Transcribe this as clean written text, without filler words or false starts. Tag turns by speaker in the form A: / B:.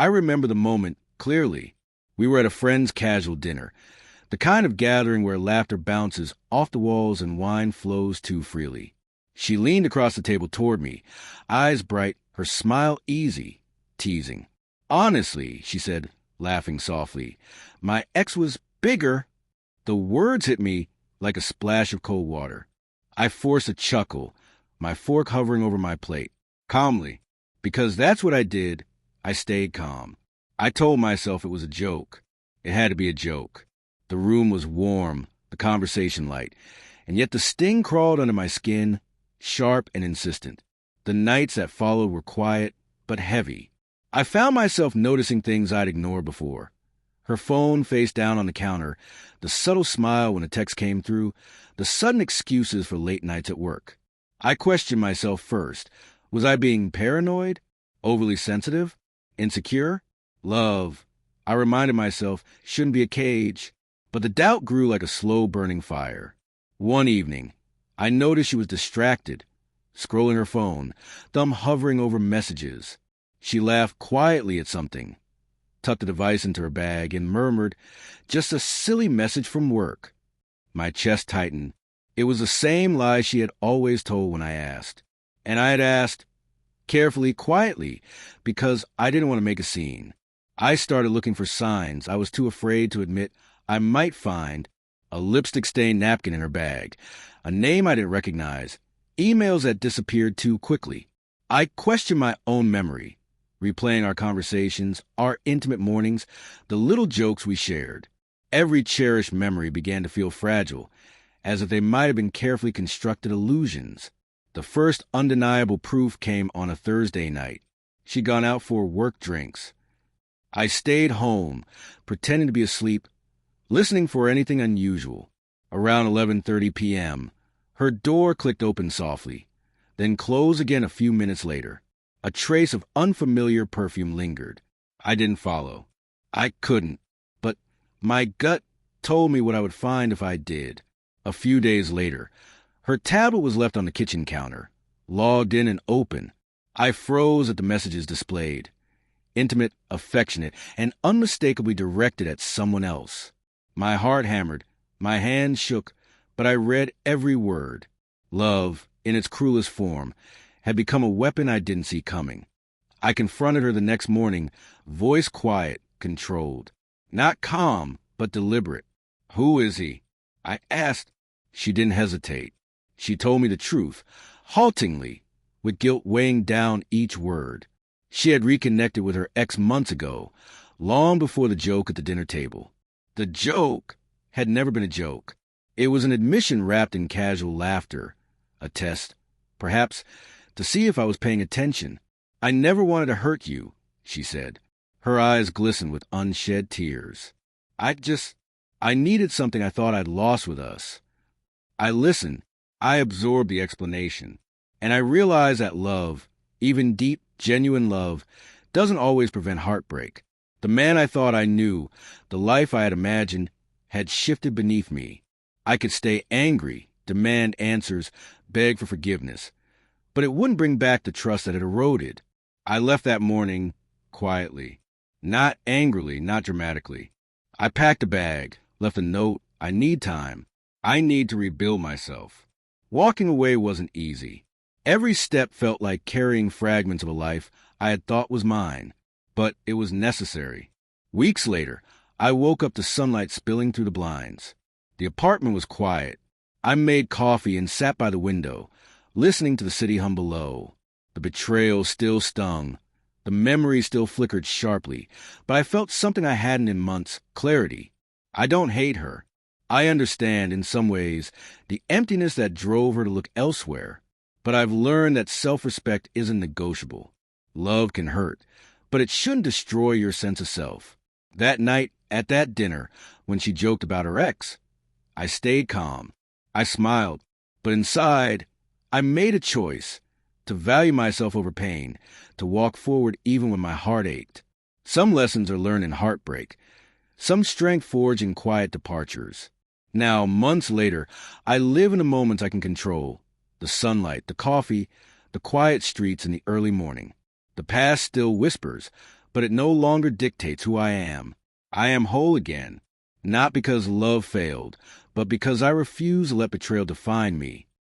A: I remember the moment clearly. We were at a friend's casual dinner, the kind of gathering where laughter bounces off the walls and wine flows too freely. She leaned across the table toward me, eyes bright, her smile easy, teasing. "Honestly," she said, laughing softly, "my ex was bigger." The words hit me like a splash of cold water. I forced a chuckle, my fork hovering over my plate. Calmly, because that's what I did, I stayed calm. I told myself it was a joke. It had to be a joke. The room was warm, the conversation light, and yet the sting crawled under my skin, sharp and insistent. The nights that followed were quiet, but heavy. I found myself noticing things I'd ignored before. Her phone face down on the counter, the subtle smile when a text came through, the sudden excuses for late nights at work. I questioned myself first. Was I being paranoid? Overly sensitive? Insecure? Love, I reminded myself, shouldn't be a cage. But the doubt grew like a slow-burning fire. One evening, I noticed she was distracted, scrolling her phone, thumb hovering over messages. She laughed quietly at something, tucked the device into her bag, and murmured, "Just a silly message from work." My chest tightened. It was the same lie she had always told when I asked. And I had asked, carefully, quietly, because I didn't want to make a scene. I started looking for signs I was too afraid to admit I might find: a lipstick-stained napkin in her bag, a name I didn't recognize, emails that disappeared too quickly. I questioned my own memory, replaying our conversations, our intimate mornings, the little jokes we shared. Every cherished memory began to feel fragile, as if they might have been carefully constructed illusions. The first undeniable proof came on a Thursday night. She'd gone out for work drinks. I stayed home, pretending to be asleep, listening for anything unusual. Around 11:30 p.m., her door clicked open softly, then closed again a few minutes later. A trace of unfamiliar perfume lingered. I didn't follow. I couldn't. But my gut told me what I would find if I did. A few days later, her tablet was left on the kitchen counter, logged in and open. I froze at the messages displayed. Intimate, affectionate, and unmistakably directed at someone else. My heart hammered, my hands shook, but I read every word. Love, in its cruelest form, had become a weapon I didn't see coming. I confronted her the next morning, voice quiet, controlled. Not calm, but deliberate. "Who is he?" I asked. She didn't hesitate. She told me the truth, haltingly, with guilt weighing down each word. She had reconnected with her ex months ago, long before the joke at the dinner table. The joke had never been a joke. It was an admission wrapped in casual laughter, a test, perhaps, to see if I was paying attention. "I never wanted to hurt you," she said. Her eyes glistened with unshed tears. I needed something I thought I'd lost with us. I listened. I absorbed the explanation. And I realized that love, even deep, genuine love, doesn't always prevent heartbreak. The man I thought I knew, the life I had imagined, had shifted beneath me. I could stay angry, demand answers, beg for forgiveness. But it wouldn't bring back the trust that had eroded. I left that morning quietly. Not angrily, not dramatically. I packed a bag, left a note. I need time. I need to rebuild myself. Walking away wasn't easy. Every step felt like carrying fragments of a life I had thought was mine. But it was necessary. Weeks later, I woke up to sunlight spilling through the blinds. The apartment was quiet. I made coffee and sat by the window, listening to the city hum below. The betrayal still stung. The memory still flickered sharply, but I felt something I hadn't in months: clarity. I don't hate her. I understand, in some ways, the emptiness that drove her to look elsewhere. But I've learned that self-respect isn't negotiable. Love can hurt, but it shouldn't destroy your sense of self. That night, at that dinner, when she joked about her ex, I stayed calm. I smiled, but inside, I made a choice to value myself over pain, to walk forward even when my heart ached. Some lessons are learned in heartbreak, some strength forged in quiet departures. Now, months later, I live in the moments I can control: the sunlight, the coffee, the quiet streets in the early morning. The past still whispers, but it no longer dictates who I am. I am whole again, not because love failed, but because I refuse to let betrayal define me.